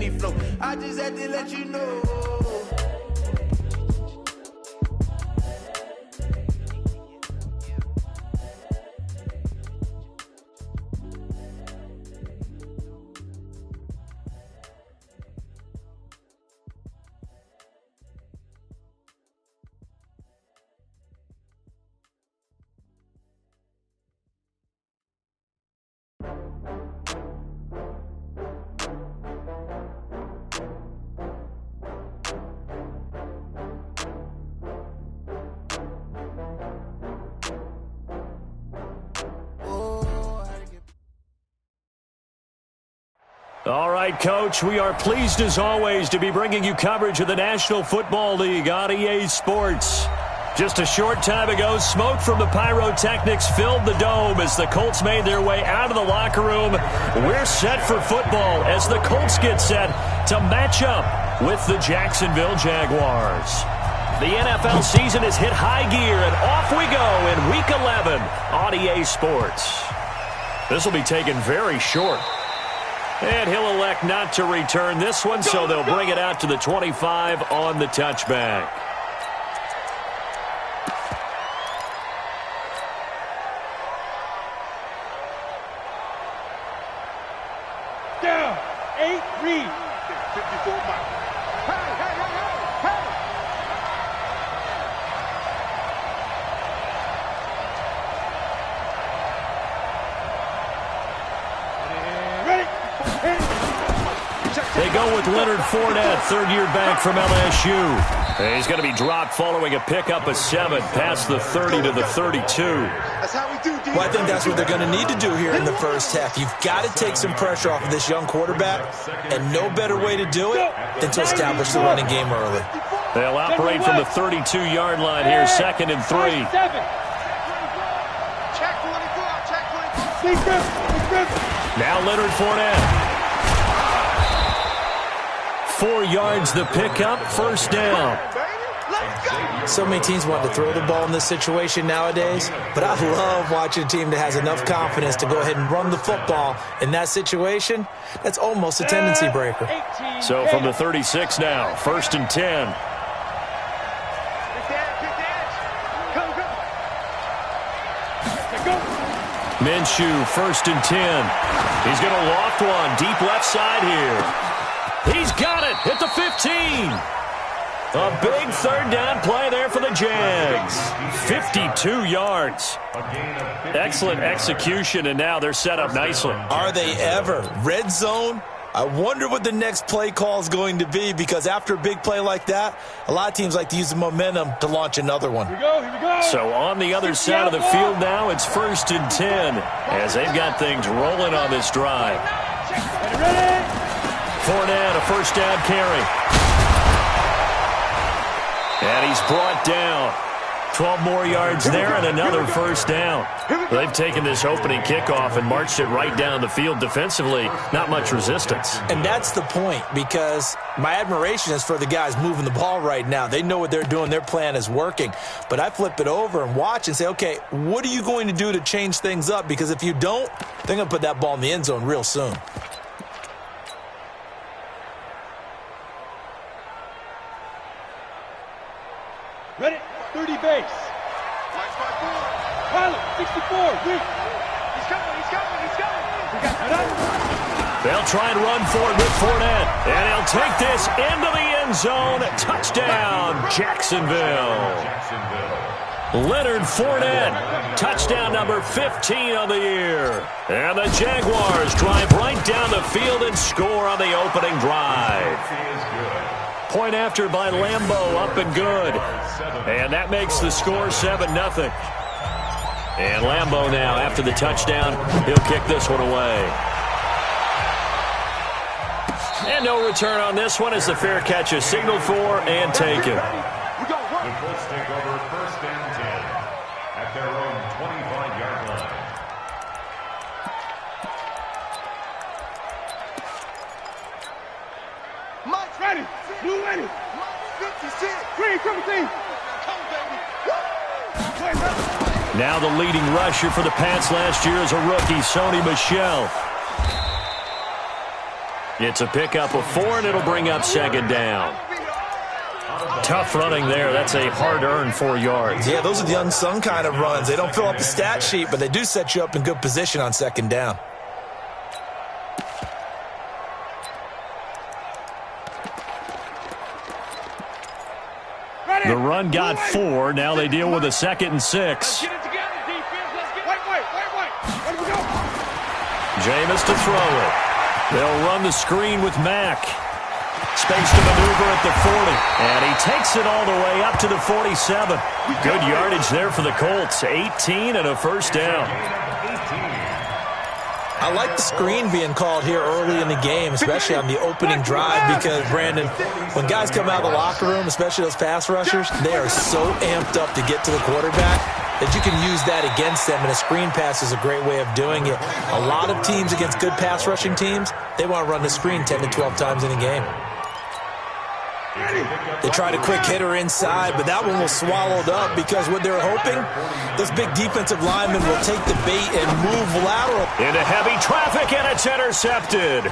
penny flow. I just had to let you know. All right, Coach, we are pleased as always to be bringing you coverage of the National Football League on EA Sports. Just a short time ago, smoke from the pyrotechnics filled the dome as the Colts made their way out of the locker room. We're set for football as the Colts get set to match up with the Jacksonville Jaguars. The NFL season has hit high gear, and off we go in Week 11 on EA Sports. This will be taken very short. And he'll elect not to return this one, so they'll bring it out to the 25 on the touchback. Down, 8, read. 54 miles. Hey, hey, hey, hey, hey. They go with Leonard Fournette, third-year back from LSU. He's going to be dropped following a pickup of 7 past the 30 to the 32. That's how we do, D. Well, I think that's what they're going to need to do here in the first half. You've got to take some pressure off of this young quarterback, and no better way to do it than to establish the running game early. They'll operate from the 32-yard line here, 2nd and 3. Check 24, Now Leonard Fournette. 4 yards the pickup, first down. So many teams want to throw the ball in this situation nowadays, but I love watching a team that has enough confidence to go ahead and run the football in that situation. That's almost a tendency breaker. So from the 36 now, 1st and 10. Minshew, 1st and 10. He's going to loft one, deep left side here. He's got it at the 15. A big third down play there for the Jags. 52 yards. Excellent execution, and now they're set up nicely. Are they ever? Red zone? I wonder what the next play call is going to be, because after a big play like that, a lot of teams like to use the momentum to launch another one. Here we go. So on the other side of the field now, it's 1st and 10 as they've got things rolling on this drive. Ready? Fournette, a first down carry. And he's brought down. 12 more yards there and another first down. They've taken this opening kickoff and marched it right down the field defensively. Not much resistance. And that's the point, because my admiration is for the guys moving the ball right now. They know what they're doing. Their plan is working. But I flip it over and watch and say, okay, what are you going to do to change things up? Because if you don't, they're going to put that ball in the end zone real soon. Ready? 30 base. Pilot, 64. Weak. He's coming. They'll try and run for it with Fournette. And he'll take this into the end zone. Touchdown, Jacksonville. Leonard Fournette, touchdown number 15 of the year. And the Jaguars drive right down the field and score on the opening drive. Point after by Lambeau, up and good. And that makes the score 7-0. And Lambeau now, after the touchdown, he'll kick this one away. And no return on this one as the fair catch is signaled for and taken. The Colts take over 1st and 10 at their own 25-yard line. Mike's ready. Blue ready. 56. Green, 17. Now the leading rusher for the Pats last year is a rookie, Sony Michel. It's a pickup of 4, and it'll bring up second down. Tough running there. That's a hard-earned 4 yards. Yeah, those are the unsung kind of runs. They don't fill up the stat sheet, but they do set you up in good position on second down. The run got 4. Now they deal with a 2nd and 6. Let's get it together, defense. Let's get wait. Where do we go? Jameis to throw it. They'll run the screen with Mack. Space to maneuver at the 40. And he takes it all the way up to the 47. Good yardage there for the Colts. 18 and a first down. I like the screen being called here early in the game, especially on the opening drive, because, Brandon, when guys come out of the locker room, especially those pass rushers, they are so amped up to get to the quarterback that you can use that against them, and a screen pass is a great way of doing it. A lot of teams against good pass rushing teams, they want to run the screen 10 to 12 times in a game. They tried a quick hitter inside, but that one was swallowed up because what they were hoping, this big defensive lineman will take the bait and move lateral. Into heavy traffic, and it's intercepted.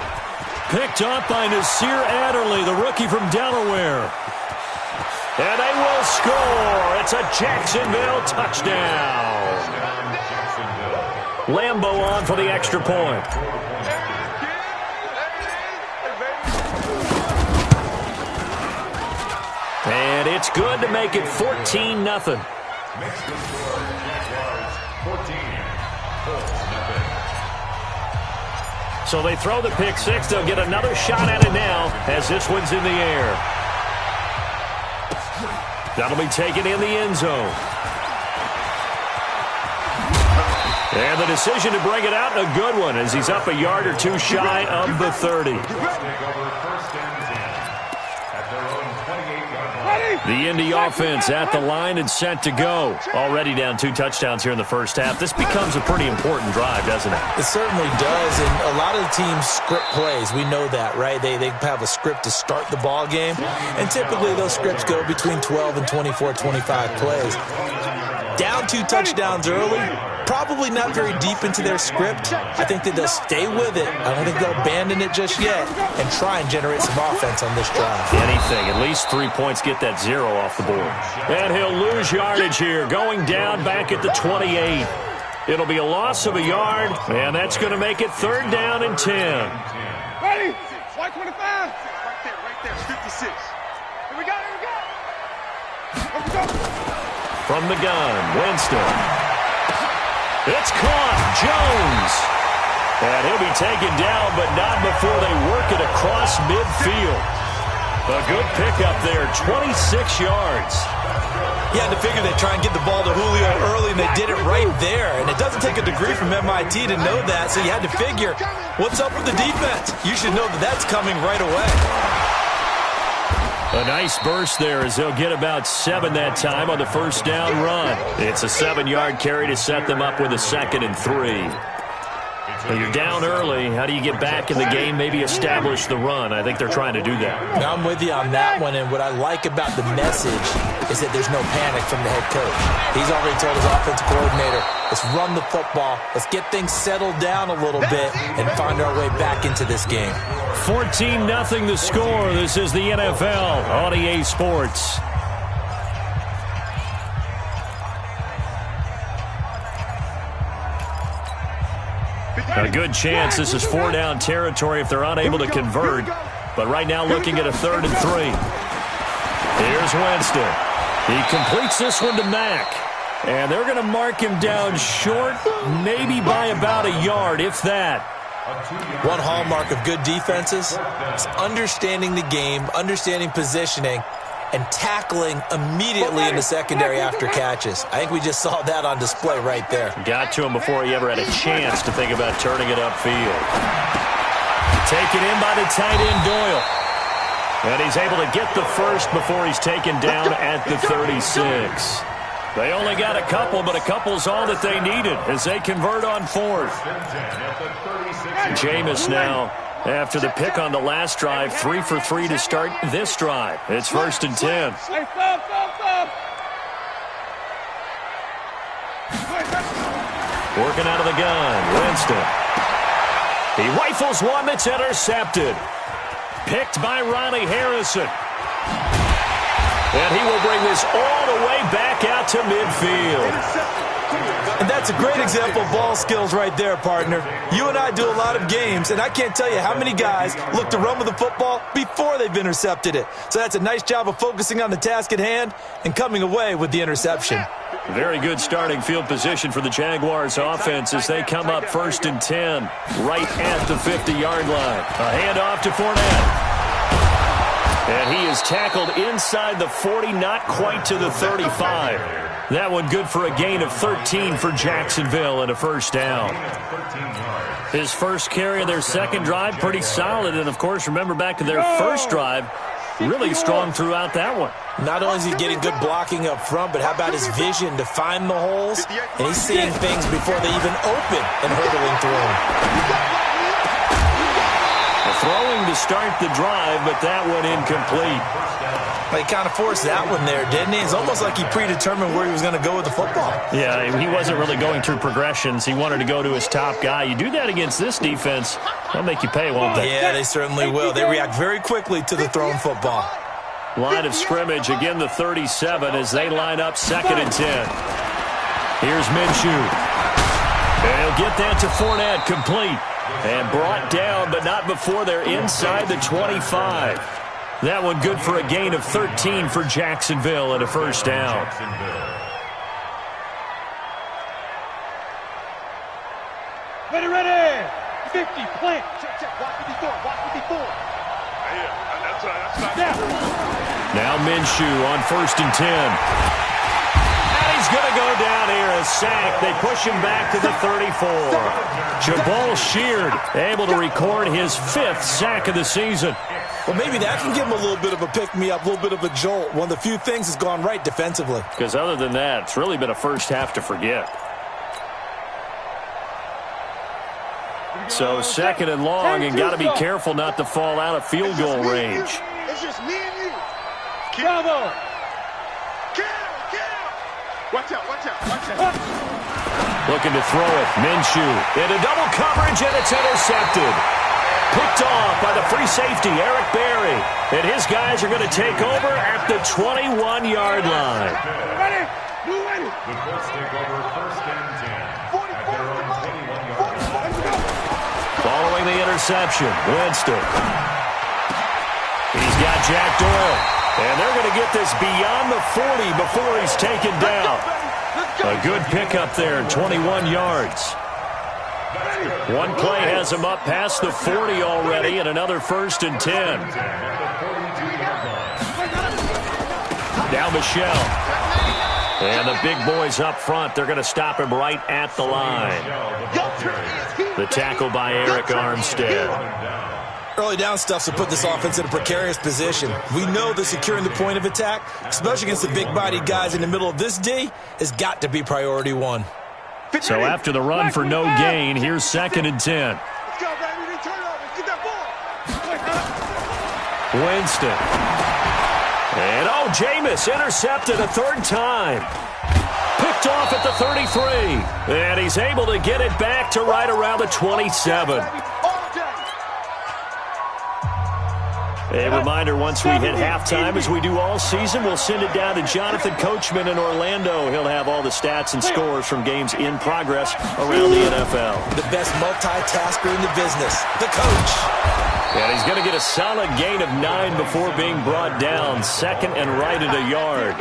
Picked up by Nasir Adderley, the rookie from Delaware. And they will score. It's a Jacksonville touchdown. Lambeau on for the extra point. And it's good to make it 14-0. So they throw the pick 6. They'll get another shot at it now as this one's in the air. That'll be taken in the end zone. And the decision to bring it out, a good one, as he's up a yard or 2 shy of the 30. The Indy offense at the line and set to go. Already down 2 touchdowns here in the first half. This becomes a pretty important drive, doesn't it? It certainly does, and a lot of the teams script plays. We know that, right? They have a script to start the ball game, and typically those scripts go between 12 and 24, 25 plays. Down 2 touchdowns early, probably not very deep into their script. I think that they'll stay with it. I don't think they'll abandon it just yet and try and generate some offense on this drive. Anything. At least 3 points, get that 0 off the board. And he'll lose yardage here, going down back at the 28. It'll be a loss of a yard, and that's going to make it 3rd down and 10. Ready? White 25. Right there. 56. Here we go. Here we go. From the gun, Winston. It's caught. Jones. And he'll be taken down, but not before they work it across midfield. A good pickup there, 26 yards. You had to figure they'd try and get the ball to Julio early, and they did it right there. And it doesn't take a degree from MIT to know that, so you had to figure, what's up with the defense? You should know that that's coming right away. A nice burst there as they'll get about 7 that time on the first down run. It's a 7-yard carry to set them up with a 2nd and 3. Well, you're down early. How do you get back in the game, maybe establish the run? I think they're trying to do that. Now I'm with you on that one, and what I like about the message is that there's no panic from the head coach. He's already told his offensive coordinator, let's run the football, let's get things settled down a little bit and find our way back into this game. 14-0 the score. This is the NFL on EA Sports. A good chance this is 4-down territory if they're unable to convert. But right now looking at a 3rd and 3. Here's Winston. He completes this one to Mack. And they're going to mark him down short, maybe by about a yard, if that. One hallmark of good defenses is understanding the game, understanding positioning, and tackling immediately in the secondary after catches. I think we just saw that on display right there. Got to him before he ever had a chance to think about turning it upfield. Taken in by the tight end, Doyle. And he's able to get the first before he's taken down at the 36. They only got a couple, but a couple's all that they needed as they convert on 4th. Jameis now, after the pick on the last drive, 3 for 3 to start this drive. It's 1st and 10. Working out of the gun, Winston. He rifles one that's intercepted. Picked by Ronnie Harrison. And he will bring this all the way back out to midfield. And that's a great example of ball skills right there, partner. You and I do a lot of games, and I can't tell you how many guys look to run with the football before they've intercepted it. So that's a nice job of focusing on the task at hand and coming away with the interception. Very good starting field position for the Jaguars offense as they come up 1st and 10 right at the 50-yard line. A handoff to Fournette. And he is tackled inside the 40, not quite to the 35. That one good for a gain of 13 for Jacksonville and a first down. His first carry of their second drive, pretty solid. And, of course, remember back to their first drive, really strong throughout that one. Not only is he getting good blocking up front, but how about his vision to find the holes? And he's seeing things before they even open and hurdling through them. Throwing to start the drive, but that one incomplete. He kind of forced that one there, didn't he? It's almost like he predetermined where he was going to go with the football. Yeah, he wasn't really going through progressions. He wanted to go to his top guy. You do that against this defense, they'll make you pay, won't they? Yeah, they certainly will. They react very quickly to the thrown football. Line of scrimmage, again the 37 as they line up 2nd and 10. Here's Minshew. And he'll get that to Fournette, complete. And brought down, but not before they're inside the 25. That one good for a gain of 13 for Jacksonville and a first down. Ready. 50, plant. Check. Watch with the 4. Now Minshew on 1st and 10. He's going to go down here, a sack. They push him back to the 34. Jabal Sheard able to record his 5th sack of the season. Well, maybe that can give him a little bit of a pick-me-up, a little bit of a jolt. One of the few things has gone right defensively. Because other than that, it's really been a first half to forget. So 2nd and long, and got to be careful not to fall out of field goal range. It's just me and you. Bravo. Watch out. Looking to throw it. Minshew into double coverage, and it's intercepted. Picked off by the free safety, Eric Berry. And his guys are going to take over at the 21-yard line. Ready. The Colts take over 1st and 10 at their own 21-yard line. Following the interception, Winston. He's got Jack Doyle. And they're going to get this beyond the 40 before he's taken down. A good pickup there, 21 yards. One play has him up past the 40 already, and another 1st and 10. Now Michelle. And the big boys up front, they're going to stop him right at the line. The tackle by Eric Armstead. Early down stuff to put this offense in a precarious position. We know that securing the point of attack, especially against the big-bodied guys in the middle of this D, has got to be priority 1. So after the run for no gain, here's 2nd and 10. Let's go, baby. Return over. Get that ball. Winston. And, Jameis intercepted a 3rd time. Picked off at the 33. And he's able to get it back to right around the 27. A reminder, once we hit halftime, as we do all season, we'll send it down to Jonathan Coachman in Orlando. He'll have all the stats and scores from games in progress around the NFL. The best multitasker in the business, the coach. And he's going to get a solid gain of 9 before being brought down, 2nd and right at a yard.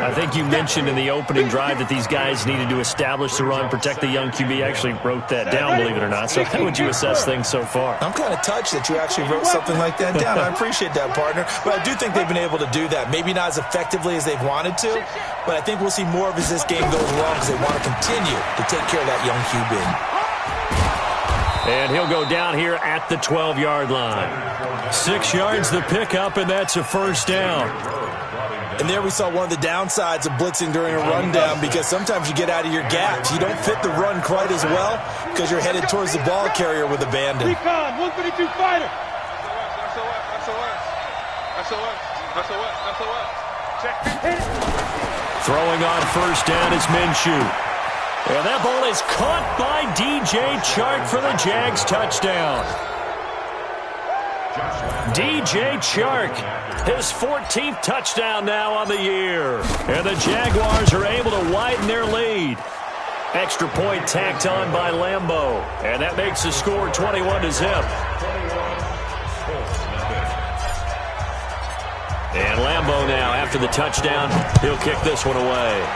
I think you mentioned in the opening drive that these guys needed to establish the run, protect the young QB. I actually wrote that down, believe it or not. So how would you assess things so far? I'm kind of touched that you actually wrote something like that down. I appreciate that, partner. But I do think they've been able to do that. Maybe not as effectively as they've wanted to, but I think we'll see more of as this game goes along because they want to continue to take care of that young QB. And he'll go down here at the 12-yard line. 6 yards the pickup, and that's a first down. And there we saw one of the downsides of blitzing during a rundown because sometimes you get out of your gaps. You don't fit the run quite as well because you're headed towards the ball carrier with abandon. Recon, 132 fighter. Throwing on first down is Minshew. And that ball is caught by DJ Chark for the Jags touchdown. DJ Chark, his 14th touchdown now on the year. And the Jaguars are able to widen their lead. Extra point tacked on by Lambeau. And that makes the score 21-0. And Lambeau now, after the touchdown, he'll kick this one away.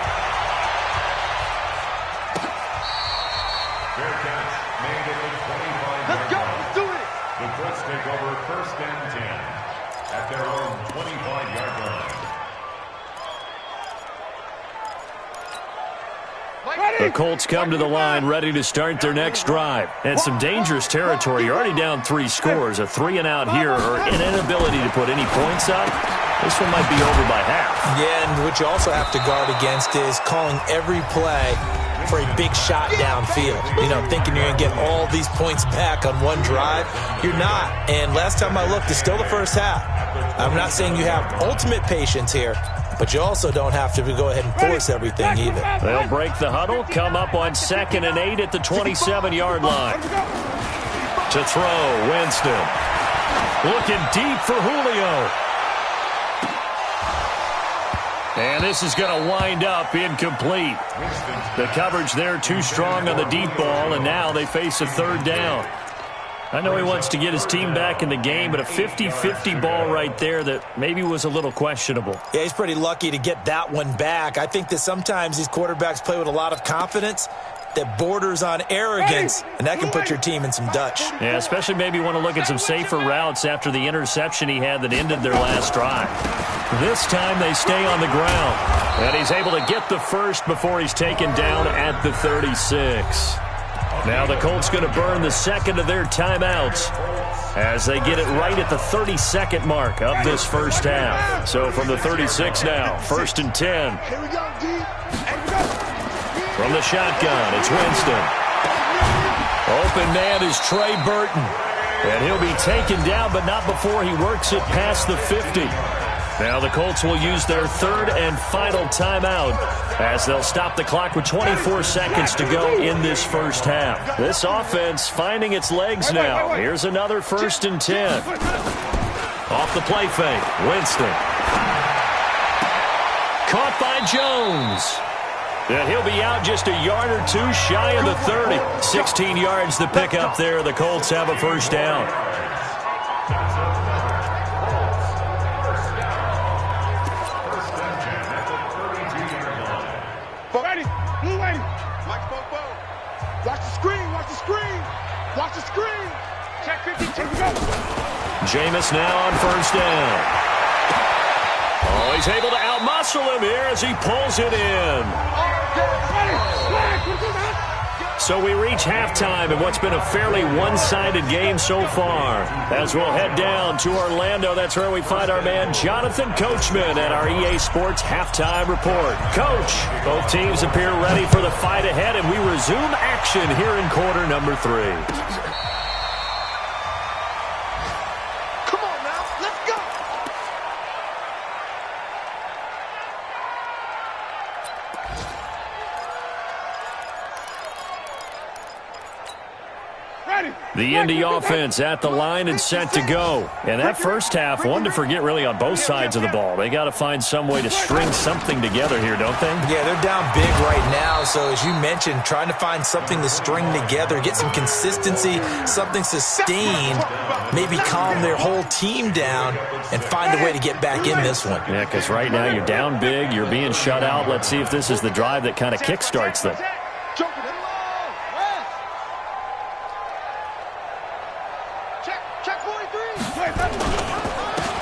Let's go. Let's do it. The Colts take over 1st and 10 at their own 25-yard line. The Colts come to the line ready to start their next drive. And some dangerous territory. You're already down 3 scores. A 3-and-out here or an inability to put any points up. This one might be over by half. Yeah, and what you also have to guard against is calling every play for a big shot downfield. You know, thinking you're going to get all these points back on one drive. You're not. And last time I looked, it's still the first half. I'm not saying you have ultimate patience here, but you also don't have to go ahead and force everything either. They'll break the huddle, come up on 2nd and 8 at the 27-yard line. To throw, Winston. Looking deep for Julio. And this is going to wind up incomplete. The coverage there too strong on the deep ball, and now they face a 3rd down. I know he wants to get his team back in the game, but a 50-50 ball right there that maybe was a little questionable. Yeah, he's pretty lucky to get that one back. I think that sometimes these quarterbacks play with a lot of confidence that borders on arrogance, and that can put your team in some Dutch. Yeah, especially maybe want to look at some safer routes after the interception he had that ended their last drive. This time they stay on the ground, and he's able to get the first before he's taken down at the 36. Now the Colts going to burn the 2nd of their timeouts as they get it right at the 32nd mark of this first half. So from the 36 now, 1st and 10. Here we go, D. Here we go. From the shotgun, it's Winston. Open man is Trey Burton. And he'll be taken down, but not before he works it past the 50. Now the Colts will use their 3rd and final timeout as they'll stop the clock with 24 seconds to go in this first half. This offense finding its legs now. Here's another 1st and 10. Off the play fake, Winston. Caught by Jones. And he'll be out just a yard or two shy of the 30. 16 yards to pick up there. The Colts have a first down. Watch the screen, watch the screen, watch the screen. Check 50, here we go. Jameis now on 1st down. Oh, he's able to outmuscle him here as he pulls it in. So we reach halftime in what's been a fairly one-sided game so far. As we'll head down to Orlando, that's where we find our man Jonathan Coachman at our EA Sports Halftime Report. Coach, both teams appear ready for the fight ahead, and we resume action here in quarter number 3. The Indy offense at the line and set to go. And that first half, one to forget really on both sides of the ball. They got to find some way to string something together here, don't they? Yeah, they're down big right now. So as you mentioned, trying to find something to string together, get some consistency, something sustained, maybe calm their whole team down and find a way to get back in this one. Yeah, because right now you're down big, you're being shut out. Let's see if this is the drive that kind of kickstarts them.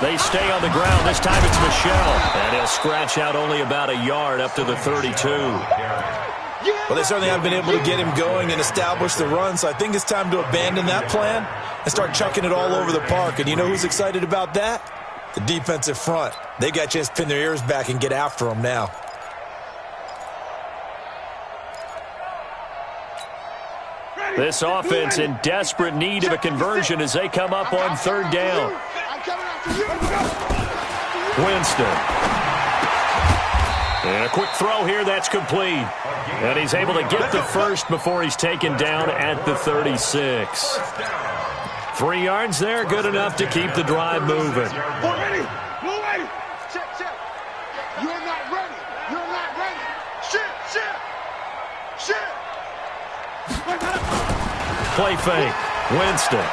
They stay on the ground. This time it's Michel. And he'll scratch out only about a yard up to the 32. Well, they certainly haven't been able to get him going and establish the run, so I think it's time to abandon that plan and start chucking it all over the park. And you know who's excited about that? The defensive front. They got a chance to pin their ears back and get after him now. This offense in desperate need of a conversion as they come up on 3rd down. Winston. And a quick throw here, that's complete. And he's able to get the first before he's taken down at the 36. 3 yards there, good enough to keep the drive moving. Ready? Blue ready. Check. You're not ready. Shit. Play fake. Winston.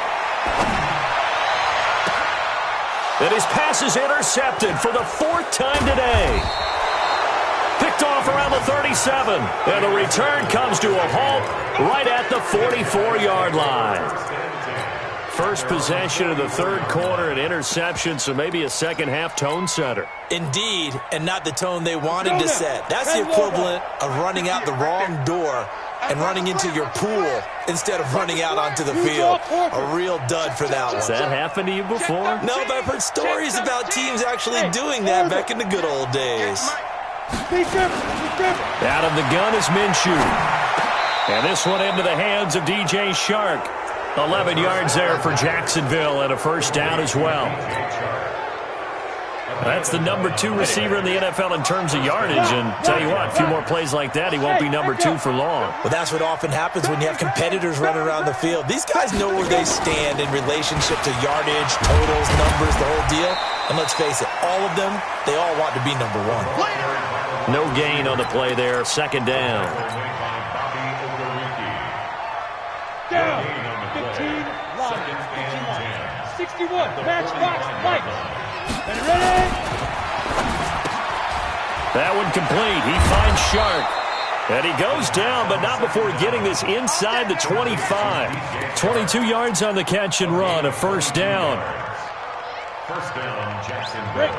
And his pass is intercepted for the 4th time today. Picked off around the 37. And the return comes to a halt right at the 44-yard line. First possession of the 3rd quarter, an interception, so maybe a second-half tone setter. Indeed, and not the tone they wanted to set. That's the equivalent of running out the wrong door and running into your pool instead of running out onto the field. A real dud for that one. Has that happened to you before? No, but I've heard stories about teams actually doing that back in the good old days. Out of the gun is Minshew. And this one into the hands of DJ Shark. 11 yards there for Jacksonville and a first down as well. That's the number 2 receiver in the NFL in terms of yardage. And tell you what, a few more plays like that, he won't be number 2 for long. Well, that's what often happens when you have competitors running around the field. These guys know where they stand in relationship to yardage, totals, numbers, the whole deal. And let's face it, all of them, they all want to be number 1. No gain on the play there, second down. Down. 15, line. 61, matchbox, Mike. Ready? That one complete. He finds Shark. And he goes down, but not before getting this inside the 25. 22 yards on the catch and run, a first down. First down, Jacksonville.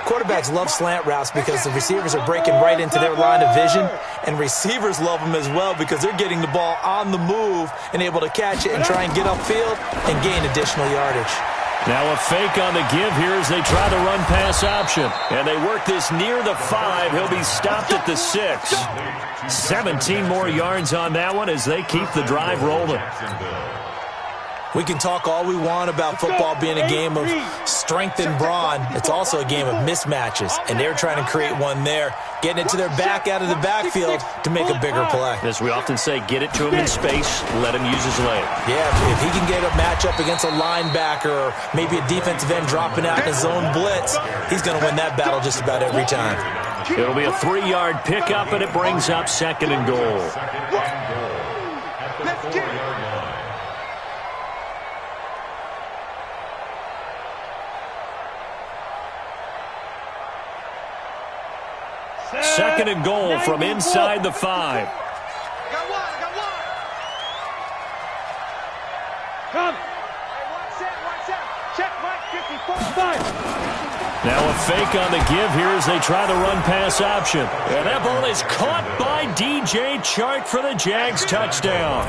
Quarterbacks love slant routes because the receivers are breaking right into their line of vision, and receivers love them as well because they're getting the ball on the move and able to catch it and try and get upfield and gain additional yardage. Now a fake on the give here as they try the run-pass option. And they work this near the 5. He'll be stopped at the 6. 17 more yards on that one as they keep the drive rolling. We can talk all we want about football being a game of strength and brawn. It's also a game of mismatches, and they're trying to create one there, getting it to their back out of the backfield to make a bigger play. As we often say, get it to him in space, let him use his leg. Yeah, if he can get a matchup against a linebacker or maybe a defensive end dropping out in a zone blitz, he's going to win that battle just about every time. It'll be a 3-yard pickup, and it brings up 2nd and goal. Let's get it. Second and goal from inside the 5. Got one. Come. Watch out. Check Mike 54. Now a fake on the give here as they try the run-pass option. And that ball is caught by DJ Chark for the Jags touchdown.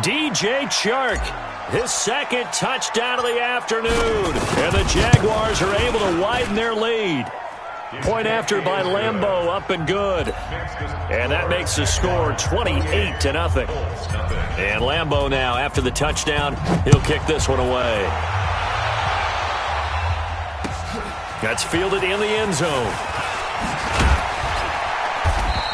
DJ Chark, his 2nd touchdown of the afternoon. And the Jaguars are able to widen their lead. Point after by Lambeau, up and good. And that makes the score 28-0. And Lambeau now, after the touchdown, he'll kick this one away. That's fielded in the end zone.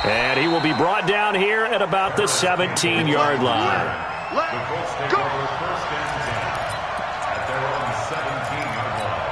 And he will be brought down here at about the 17-yard line. Let's go. First and 10 at their own 17-yard line.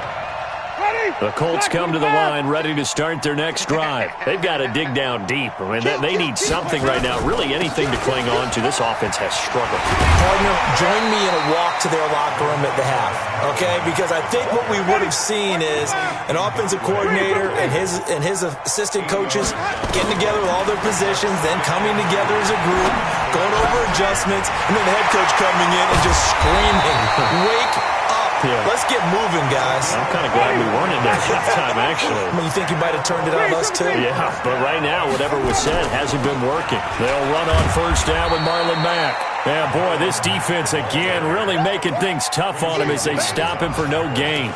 The Colts come to the line ready to start their next drive. They've got to dig down deep. I mean, they need something right now, really anything to cling on to. This offense has struggled. Partner, join me in a walk to their locker room at the half, okay? Because I think what we would have seen is an offensive coordinator and his assistant coaches getting together with all their positions, then coming together as a group, going over adjustments, and then the head coach coming in and just screaming, wake up. Yeah. Let's get moving, guys. I'm kind of glad we weren't in there halftime, actually. I mean, you think you might have turned it on us, too? Yeah, but right now, whatever was said hasn't been working. They'll run on first down with Marlon Mack. Yeah, boy, this defense, again, really making things tough on him as they stop him for no gain.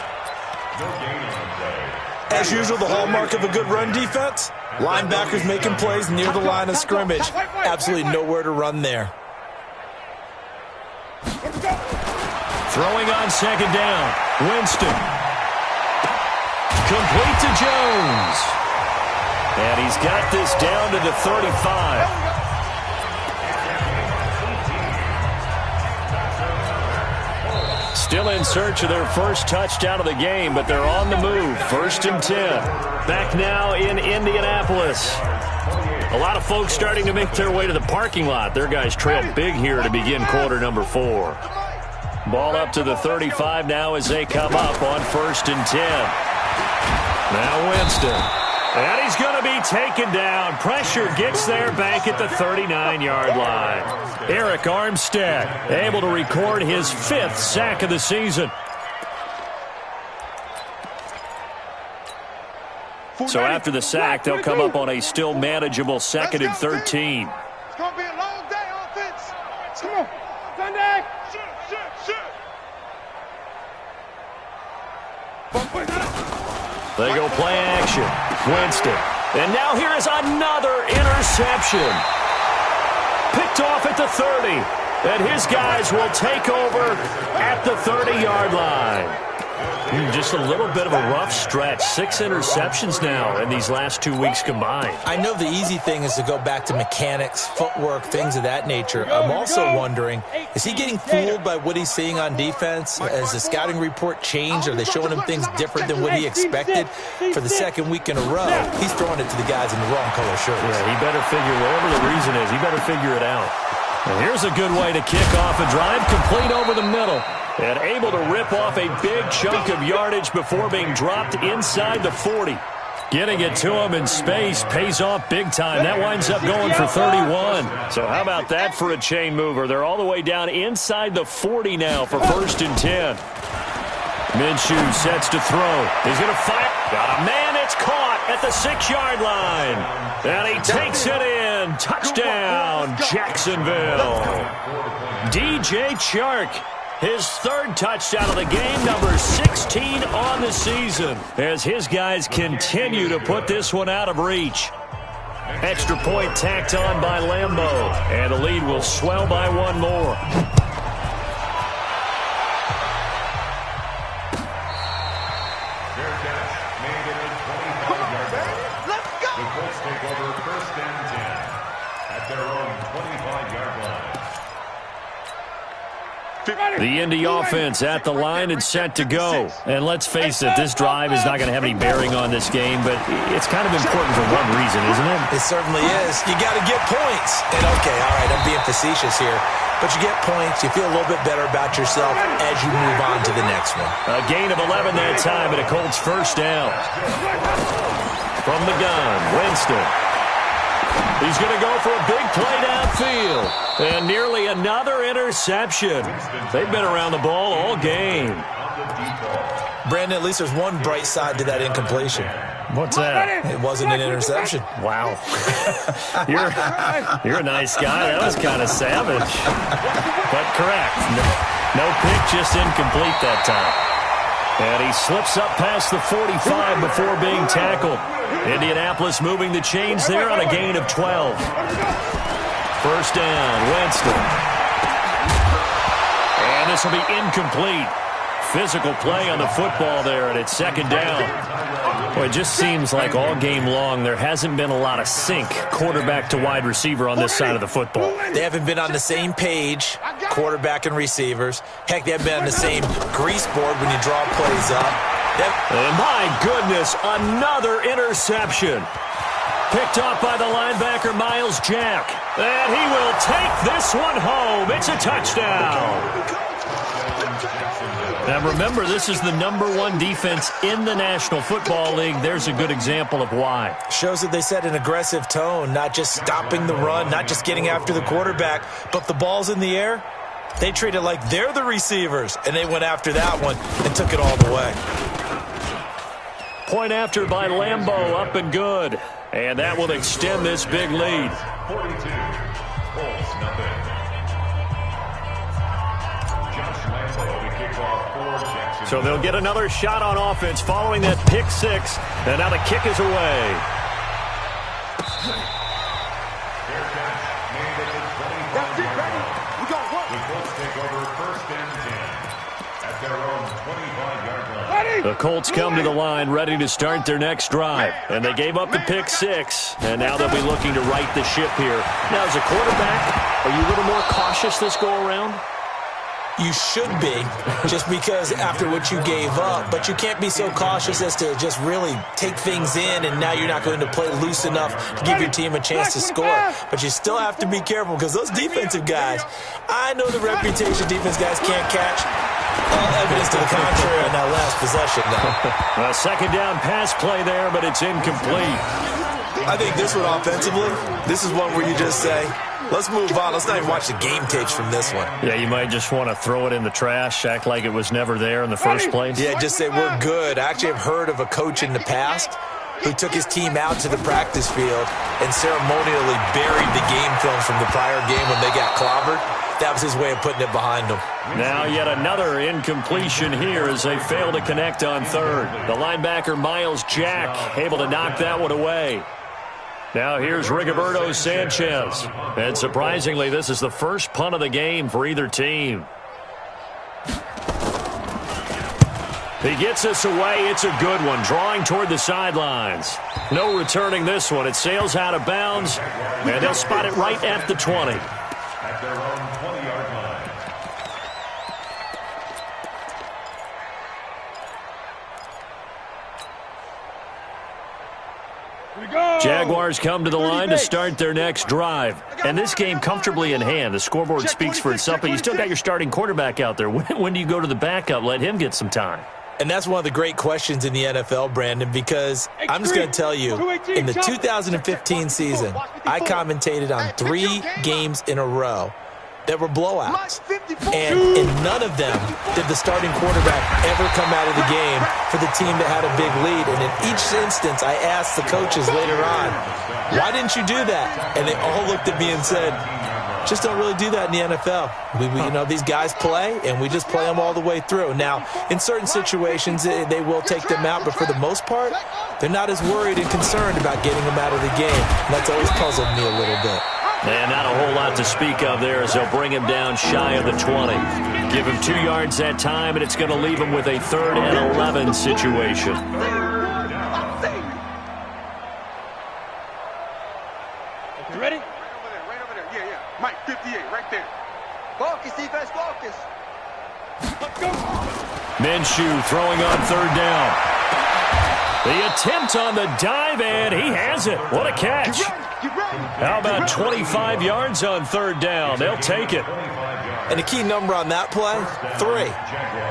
As usual, the hallmark of a good run defense, linebackers making plays near the line of scrimmage. Absolutely nowhere to run there. Throwing on second down. Winston. Complete to Jones. And he's got this down to the 35. Still in search of their first touchdown of the game, but they're on the move. 1st and 10. Back now in Indianapolis. A lot of folks starting to make their way to the parking lot. Their guys trail big here to begin quarter number 4. Ball up to the 35 now as they come up on 1st and 10. Now Winston. And he's going to be taken down. Pressure gets there back at the 39-yard line. Eric Armstead able to record his 5th sack of the season. So after the sack, they'll come up on a still manageable 2nd and 13. It's going to be a long day, offense. Come on. Sunday. They go play action. Winston. And now here is another interception. Picked off at the 30. And his guys will take over at the 30-yard line. Just a little bit of a rough stretch. 6 interceptions now in these last 2 weeks combined. I know the easy thing is to go back to mechanics, footwork, things of that nature. I'm also wondering, is he getting fooled by what he's seeing on defense? Has the scouting report changed? Are they showing him things different than what he expected? For the 2nd week in a row, he's throwing it to the guys in the wrong color shirts. Yeah, he better figure, whatever the reason is, he better figure it out. And here's a good way to kick off a drive, complete over the middle. And able to rip off a big chunk of yardage before being dropped inside the 40. Getting it to him in space pays off big time. That winds up going for 31. So how about that for a chain mover? They're all the way down inside the 40 now for 1st and 10. Minshew sets to throw. He's going to fire. Got a man. It's caught at the 6-yard line. And he takes it in. Touchdown, Jacksonville. DJ Chark. His 3rd touchdown of the game, number 16 on the season, as his guys continue to put this one out of reach. Extra point tacked on by Lambeau, and the lead will swell by 1 more. Fair catch made at the 25-yard line. Let's go. The Colts take over 1st and 10 at their own 25-yard line. The Indy offense at the line and set to go. And let's face it, this drive is not going to have any bearing on this game, but it's kind of important for one reason, isn't it? It certainly is. You got to get points. And okay, all right, I'm being facetious here. But you get points, you feel a little bit better about yourself as you move on to the next one. A gain of 11 that time, and a Colts 1st down. From the gun, Winston. He's going to go for a big play downfield. And nearly another interception. They've been around the ball all game. Brandon, at least there's one bright side to that incompletion. What's that? It wasn't an interception. Wow. You're a nice guy. That was kind of savage. But correct. No pick, just incomplete that time. And he slips up past the 45 before being tackled. Indianapolis moving the chains there on a gain of 12. 1st down, Winston. And this will be incomplete. Physical play on the football there, and it's 2nd down. Boy, it just seems like all game long there hasn't been a lot of sync quarterback to wide receiver on this side of the football. They haven't been on the same page, quarterback and receivers. Heck, they haven't been on the same grease board when you draw plays up. And my goodness, another interception. Picked off by the linebacker, Miles Jack. And he will take this one home. It's a touchdown. Now remember, this is the #1 defense in the National Football League. There's a good example of why. Shows that they set an aggressive tone, not just stopping the run, not just getting after the quarterback, but if the ball's in the air, they treat it like they're the receivers, and they went after that one and took it all the way. Point after by Lambeau, up and good. And that will extend this big lead. 42. Colts, nothing. Josh Lambeau to kick off for Jackson. So they'll get another shot on offense following that pick 6. And now the kick is away. Fair catch made at the 25-yard line. We got one. The Colts take over 1st and 10 at their own 25-yard line. Ready? The Colts come to the line ready to start their next drive. And they gave up the pick 6, and now they'll be looking to right the ship here. Now, as a quarterback, are you a little more cautious this go-around? You should be, just because after what you gave up, but you can't be so cautious as to just really take things in, and now you're not going to play loose enough to give your team a chance to score. But you still have to be careful, because those defensive guys, I know the reputation defense guys can't catch. All evidence to the contrary on that last possession, though. A second down pass play there, but it's incomplete. I think this one offensively, this is one where you just say, let's move on. Let's not even watch the game tapes from this one. Yeah, you might just want to throw it in the trash, act like it was never there in the first place. Yeah, just say we're good. I actually have heard of a coach in the past who took his team out to the practice field and ceremonially buried the game film from the prior game when they got clobbered. That was his way of putting it behind them. Now yet another incompletion here as they fail to connect on third. The linebacker Miles Jack able to knock that one away. Now here's Rigoberto Sanchez. And surprisingly, this is the first punt of the game for either team. He gets us away. It's a good one, drawing toward the sidelines. No returning this one. It sails out of bounds, and they'll spot it right at the 20. At their own 20-yard line. Jaguars come to the line to start their next drive. And this game comfortably in hand. The scoreboard speaks for itself, but you still got your starting quarterback out there. When do you go to the backup? Let him get some time. And that's one of the great questions in the NFL, Brandon, because I'm just going to tell you, in the 2015 season, I commentated on 3 games in a row that were blowouts. And in none of them did the starting quarterback ever come out of the game for the team that had a big lead. And in each instance, I asked the coaches later on, why didn't you do that? And they all looked at me and said, just don't really do that in the NFL. You know, these guys play, and we just play them all the way through. Now, in certain situations, they will take them out, but for the most part, they're not as worried and concerned about getting them out of the game. And that's always puzzled me a little bit. And not a whole lot to speak of there as they'll bring him down shy of the 20. Give him 2 yards that time, and it's going to leave him with a 3rd and 11 situation. You ready? Right over there. Yeah. Mike, 58, right there. Focus, defense, focus. Let's go. Minshew throwing on 3rd down. The attempt on the dive, and he has it. What a catch. How about 25 yards on 3rd down? They'll take it. And the key number on that play, 3.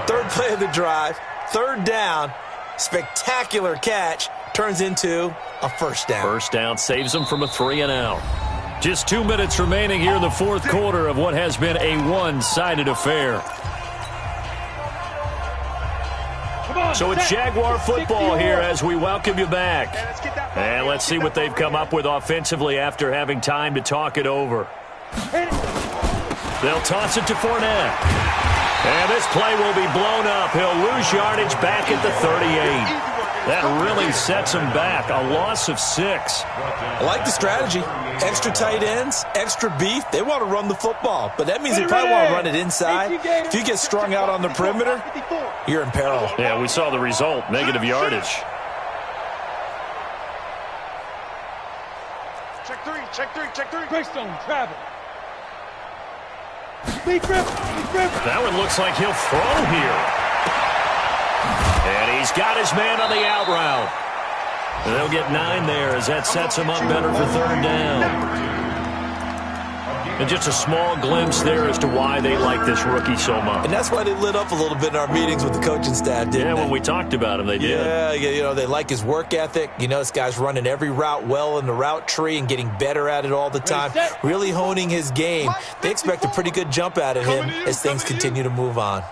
3rd play of the drive, 3rd down, spectacular catch, turns into a 1st down. 1st down saves them from a 3 and out. Just 2 minutes remaining here in the 4th quarter of what has been a one-sided affair. So it's Jaguar football here as we welcome you back. And let's see what they've come up with offensively after having time to talk it over. They'll toss it to Fournette. And this play will be blown up. He'll lose yardage back at the 38. That really sets him back. A loss of 6. I like the strategy. Extra tight ends, extra beef. They want to run the football, but that means they probably want to run it inside. If you get strung out on the perimeter, you're in peril. Yeah, we saw the result. Negative yardage. Check 3. Greystone, travel. Big rip. That one looks like he'll throw here. And he's got his man on the out route. They'll get 9 there as that sets him up better for 3rd down. And just a small glimpse there as to why they like this rookie so much. And that's why they lit up a little bit in our meetings with the coaching staff, didn't they? Yeah, when we talked about him, they did. Yeah, you know, they like his work ethic. You know, this guy's running every route well in the route tree and getting better at it all the time, really honing his game. They expect a pretty good jump out of him as things continue to move on.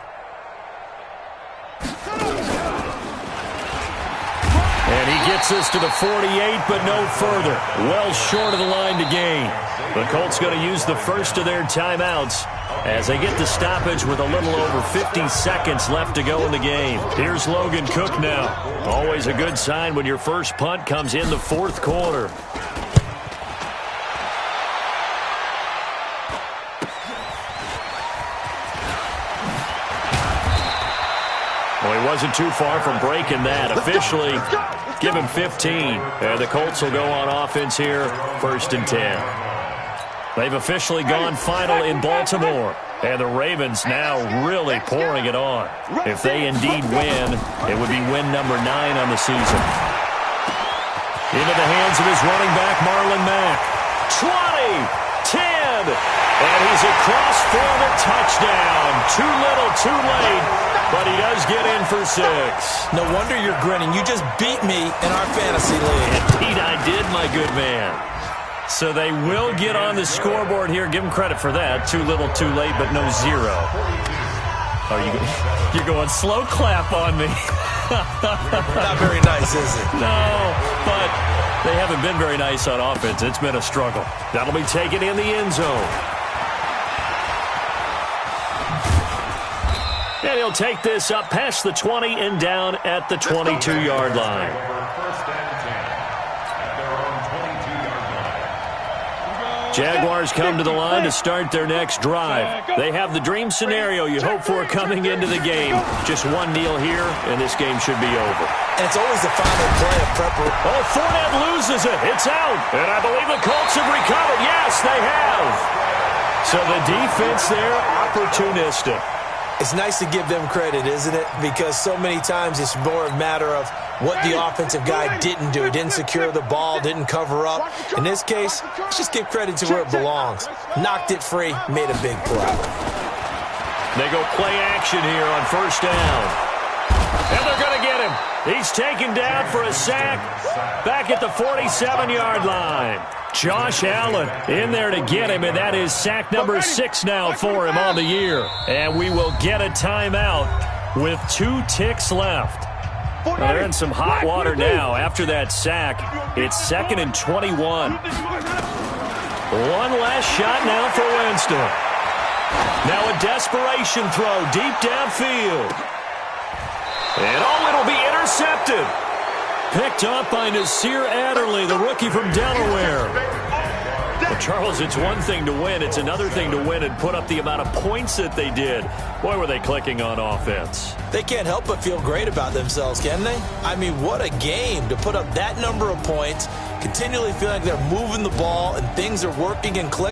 And he gets us to the 48, but no further. Well short of the line to gain. The Colts going to use the first of their timeouts as they get the stoppage with a little over 50 seconds left to go in the game. Here's Logan Cook now. Always a good sign when your first punt comes in the 4th quarter. Well, he wasn't too far from breaking that. Officially, give him 15. And the Colts will go on offense here, 1st and 10. They've officially gone final in Baltimore. And the Ravens now really pouring it on. If they indeed win, it would be win number 9 on the season. Into the hands of his running back, Marlon Mack. 20, 10, and he's across for the touchdown. Too little, too late, but he does get in for 6. No wonder you're grinning. You just beat me in our fantasy league. Indeed, I did, my good man. So they will get on the scoreboard here. Give them credit for that. Too little, too late, but no 0. You're going slow clap on me. Not very nice, is it? No, but they haven't been very nice on offense. It's been a struggle. That'll be taken in the end zone. And he'll take this up past the 20 and down at the 22-yard line. Jaguars come to the line to start their next drive. They have the dream scenario you hope for coming into the game. Just one kneel here, and this game should be over. And it's always the final play of preparation. Oh, Fournette loses it. It's out. And I believe the Colts have recovered. Yes, they have. So the defense there, opportunistic. It's nice to give them credit, isn't it? Because so many times it's more a matter of what the offensive guy didn't do. He didn't secure the ball, didn't cover up. In this case, let's just give credit to where it belongs. Knocked it free, made a big play. They go play action here on 1st down. And they're going to get him. He's taken down for a sack back at the 47-yard line. Josh Allen in there to get him, and that is sack number 6 now for him on the year. And we will get a timeout with 2 ticks left. Well, they're in some hot water now. After that sack, it's 2nd and 21. One last shot now for Winston. Now a desperation throw deep downfield. And it'll be intercepted. Picked up by Nasir Adderley, the rookie from Delaware. Well, Charles, it's one thing to win. It's another thing to win and put up the amount of points that they did. Boy, were they clicking on offense. They can't help but feel great about themselves, can they? I mean, what a game to put up that number of points, continually feel like they're moving the ball and things are working and clicking.